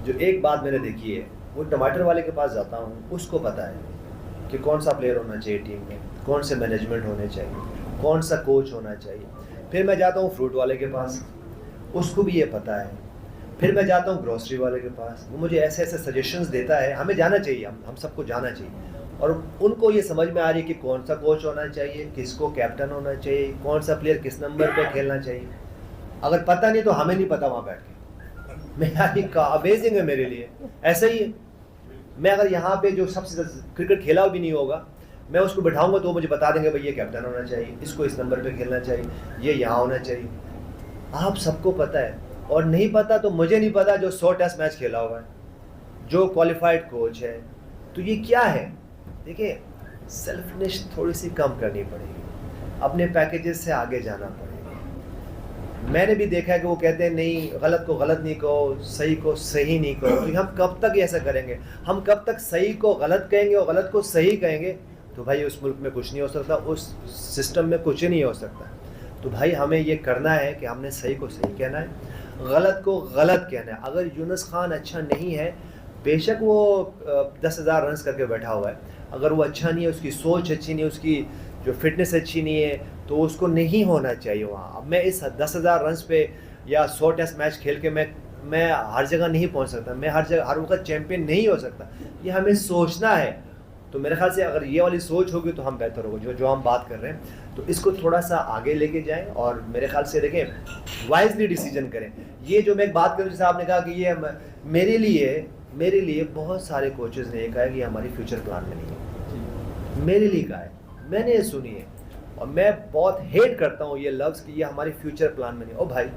जो एक बात मैंने देखी है, वो टमाटर वाले के पास जाता हूँ, उसको पता है कि कौन सा प्लेयर होना चाहिए टीम में, कौन से मैनेजमेंट होने चाहिए, कौन सा कोच होना चाहिए। फिर मैं जाता हूँ फ्रूट वाले के पास, उसको भी ये पता है। फिर मैं जाता हूँ ग्रोसरी वाले के पास, वो मुझे ऐसे ऐसे सजेशंस देता है। हमें जाना चाहिए, हम सबको जाना चाहिए, और उनको ये समझ में आ रही है कि कौन सा कोच होना चाहिए, किसको कैप्टन होना चाहिए, कौन सा प्लेयर किस नंबर पे खेलना चाहिए। अगर पता नहीं तो हमें नहीं पता वहाँ बैठ के। मैं अमेजिंग है मेरे लिए, ऐसा ही है। मैं अगर यहाँ पे जो सबसे क्रिकेट खेला भी नहीं होगा, मैं उसको बैठाऊंगा तो वो मुझे बता देंगे भाई ये कैप्टन होना चाहिए, इसको इस नंबर पे खेलना चाहिए, ये यहाँ होना चाहिए। आप सबको पता है, और नहीं पता तो मुझे नहीं पता जो 100 टेस्ट मैच खेला हुआ है, जो क्वालिफाइड कोच है। तो ये क्या है? देखिए, सेल्फिश थोड़ी सी कम करनी पड़ेगी, अपने पैकेजेस से आगे जाना पड़ेगा। मैंने भी देखा है कि वो कहते हैं नहीं, गलत को गलत नहीं कहो, सही को सही नहीं कहो। तो हम कब तक ऐसा करेंगे? हम कब तक सही को गलत कहेंगे और गलत को सही कहेंगे? तो भाई उस मुल्क में कुछ नहीं हो सकता, उस सिस्टम में कुछ नहीं हो सकता। तो भाई हमें ये करना है कि हमने सही को सही कहना है, गलत को गलत कहना है। अगर यूनुस खान अच्छा नहीं है, बेशक वो 10,000 रन करके बैठा हुआ है, अगर वो अच्छा नहीं है, उसकी सोच अच्छी नहीं है, उसकी जो फिटनेस अच्छी नहीं है, तो उसको नहीं होना चाहिए वहाँ। अब मैं इस 10,000 रन पे या 100 टेस्ट मैच खेल के मैं हर जगह नहीं पहुँच सकता, मैं हर जगह हर वक्त चैम्पियन नहीं हो सकता। ये हमें सोचना है। तो मेरे ख्याल से अगर ये वाली सोच होगी तो हम बेहतर होगा, जो हम बात कर रहे हैं। तो इसको थोड़ा सा आगे लेके जाएं, और मेरे ख्याल से देखें, वाइजली डिसीजन करें। ये जो मैं एक बात करूँ, जैसे आपने कहा कि ये मेरे लिए बहुत सारे कोचेज़ ने कहा है कि हमारी फ्यूचर प्लान में नहीं है। मेरे लिए कहा है, मैंने ये सुनी है, और मैं बहुत हेट करता हूँ ये लफ्ज़ कि ये हमारी फ्यूचर प्लान में नहीं। ओ भाई,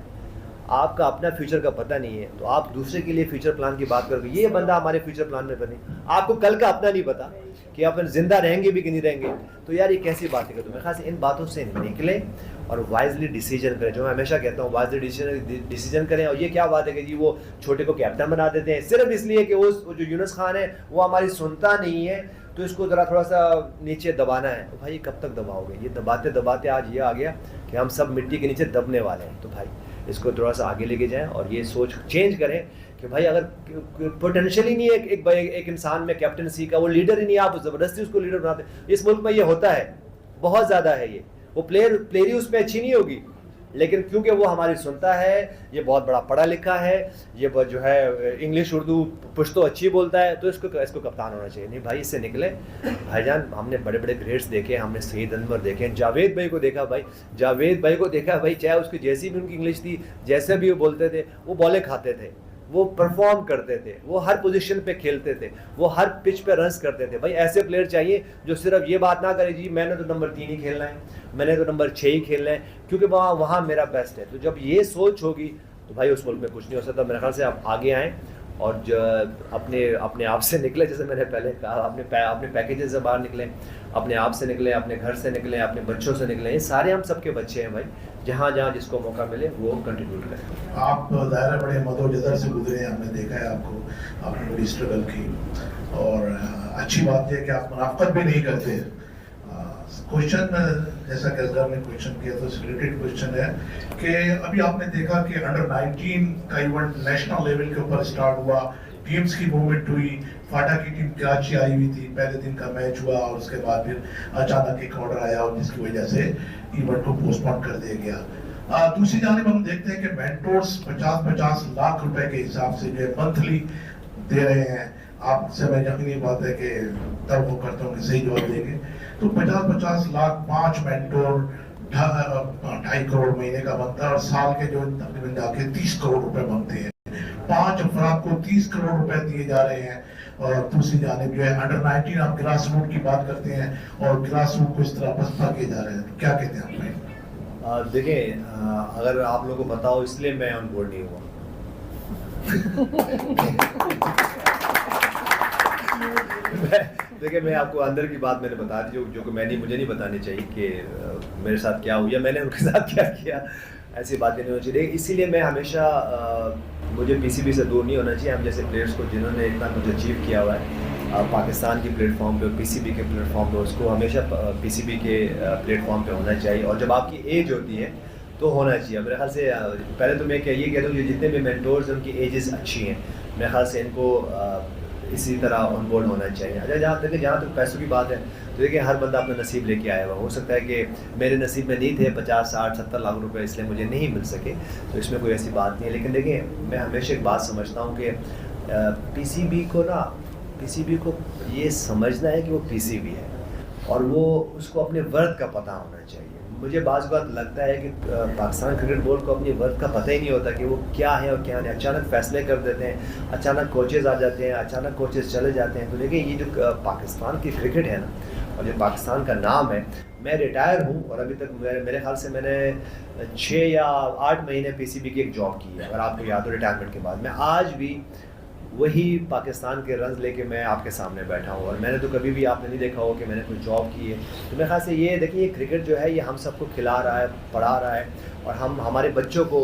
आपका अपना फ्यूचर का पता नहीं है तो आप दूसरे के लिए फ्यूचर प्लान की बात करोगे। ये बंदा हमारे फ्यूचर प्लान में नहीं, आपको कल का अपना नहीं पता कि आप जिंदा रहेंगे भी कि नहीं रहेंगे। तो यार ये कैसी बात है? तो मेरे ख्याल से इन बातों से निकले और वाइजली डिसीजन करें, जो मैं हमेशा कहता हूँ, वाइजली डिसीजन करें। और ये क्या बात है कि जी वो छोटे को कैप्टन बना देते हैं सिर्फ इसलिए कि वो जो यूनुस खान है वो हमारी सुनता नहीं है, तो इसको ज़रा थोड़ा सा नीचे दबाना है। तो भाई कब तक दबाओगे? ये दबाते दबाते आज ये आ गया कि हम सब मिट्टी के नीचे दबने वाले हैं। तो भाई इसको थोड़ा सा आगे लेके जाएं और ये सोच चेंज करें कि भाई अगर पोटेंशियल ही नहीं है एक इंसान में कैप्टनसी का, वो लीडर ही नहीं, आप ज़बरदस्ती उसको लीडर बनाते। इस मुल्क में ये होता है, बहुत ज़्यादा है ये। वो प्लेयर ही उस पर अच्छी नहीं होगी, लेकिन क्योंकि वो हमारी सुनता है, ये बहुत बड़ा पढ़ा लिखा है, ये जो है इंग्लिश उर्दू पुश्तो अच्छी बोलता है, तो इसको कप्तान होना चाहिए। नहीं भाई, इससे निकले। भाईजान, हमने बड़े बड़े ग्रेड्स देखे, हमने सईद अनवर देखे, जावेद भाई को देखा भाई, चाहे उसकी जैसी भी उनकी इंग्लिश थी, जैसे भी वो बोलते थे, वो बॉलें खाते थे, वो परफॉर्म करते थे, वो हर पोजीशन पे खेलते थे, वो हर पिच पे रन्स करते थे। भाई ऐसे प्लेयर चाहिए जो सिर्फ ये बात ना करे जी मैंने तो नंबर 3 ही खेलना है, मैंने तो नंबर 6 ही खेलना है, क्योंकि वहाँ मेरा बेस्ट है। तो जब ये सोच होगी तो भाई उस मुल्क में कुछ नहीं हो सकता। मेरे ख्याल से आप आगे आएँ और अपने आप से निकले, जैसे मैंने पहले कहा, अपने पैकेजेस से बाहर निकलें, अपने आप से निकलें, अपने घर से निकलें, अपने बच्चों से निकलें। ये सारे हम सबके बच्चे हैं भाई, जहाँ जहाँ जिसको मौका मिले वो कंट्रीब्यूट करें। आप ज़ाहिर है बड़े मदोजदर से गुजरे हैं, हमने देखा है आपको, आपने बड़ी स्ट्रगल की, और अच्छी बात है कि आप मुनाफकत भी नहीं करते। क्वेश्चन जैसा कि असगर ने क्वेश्चन किया, तो रिलेटेड क्वेश्चन है कि अभी आपने देखा कि अंडर 19 का इवेंट नेशनल लेवल के ऊपर स्टार्ट हुआ, टीम्स की मूवमेंट हुई, फाटा की टीम कराची आई हुई थी, पहले दिन का मैच हुआ और उसके बाद फिर अचानक एक ऑर्डर आया और जिसकी वजह से इवेंट को पोस्टपोन कर दिया गया। दूसरी जानिब हम देखते हैं कि मेंटोर्स 50-50 लाख रुपए के हिसाब से जो मंथली दे रहे हैं। आपसे मैं यकीनी बात है कि तब वो करता हूँ कि सही जवाब देंगे। तो 50-50 लाख, 5 मेंटोर, 2.5 करोड़ महीने का बनता है, और साल के जो तकरीबन जाके 30 करोड़ रुपए बनते हैं। 5 अफराद को 30 करोड़ रुपए दिए जा रहे हैं। और दूसरी जानिब जो है अंडर 19, आप ग्रास रूट की बात करते हैं और ग्रास रूट को इस तरह पसपा किए जा रहे हैं, तो क्या कहते हैं आप? देखिए, अगर आप लोगों को बताओ, इसलिए मैं ऑन बोर्ड नहीं हुआ। देखिए, मैं आपको अंदर की बात मैंने बता दी, जो कि मुझे नहीं बतानी चाहिए कि मेरे साथ क्या हुआ, मैंने उनके साथ क्या किया। ऐसी बातें नहीं होनी चाहिए। इसीलिए मैं हमेशा मुझे पीसीबी से दूर नहीं होना चाहिए। हम जैसे प्लेयर्स को जिन्होंने इतना कुछ अचीव किया हुआ है पाकिस्तान की प्लेटफॉर्म पे और पीसीबी के प्लेटफॉर्म पे, उसको हमेशा पीसीबी के प्लेटफॉर्म पे होना चाहिए। और जब आपकी एज होती है तो होना चाहिए। मेरे ख्याल से पहले तो मैं ये कहता हूँ, जितने भी मेंटोर्स हैं उनकी एजेस अच्छी हैं, मेरे ख्याल से इनको इसी तरह ऑन बोर्ड होना चाहिए। अच्छा, जहाँ तक पैसों की बात है तो देखिए, हर बंदा अपना नसीब लेके आया हुआ। हो सकता है कि मेरे नसीब में नहीं थे 50, 60, 70 लाख रुपए, इसलिए मुझे नहीं मिल सके, तो इसमें कोई ऐसी बात नहीं है। लेकिन देखिए, मैं हमेशा एक बात समझता हूँ कि पीसीबी को ये समझना है कि वो पीसीबी है, और वो उसको अपने वर्थ का पता होना चाहिए। मुझे बाज़ बात लगता है कि पाकिस्तान क्रिकेट बोर्ड को अपनी वर्थ का पता ही नहीं होता कि वो क्या है और क्या नहीं। अचानक फ़ैसले कर देते हैं, अचानक कोचेज़ आ जाते हैं, अचानक कोचेज़ चले जाते हैं। तो देखिए, ये जो पाकिस्तान की क्रिकेट है ना, और जो पाकिस्तान का नाम है, मैं रिटायर हूँ और अभी तक मेरे ख्याल से मैंने 6 या 8 महीने पीसीबी की एक जॉब की है, अगर आपको याद हो, रिटायरमेंट के बाद। मैं आज भी वही पाकिस्तान के रन्स लेके मैं आपके सामने बैठा हूँ, और मैंने तो कभी भी आपने नहीं देखा हो कि मैंने कोई जॉब की है। तो मेरे ख्याल से ये देखिए, ये क्रिकेट जो है, ये हम सबको खिला रहा है, पढ़ा रहा है, और हम हमारे बच्चों को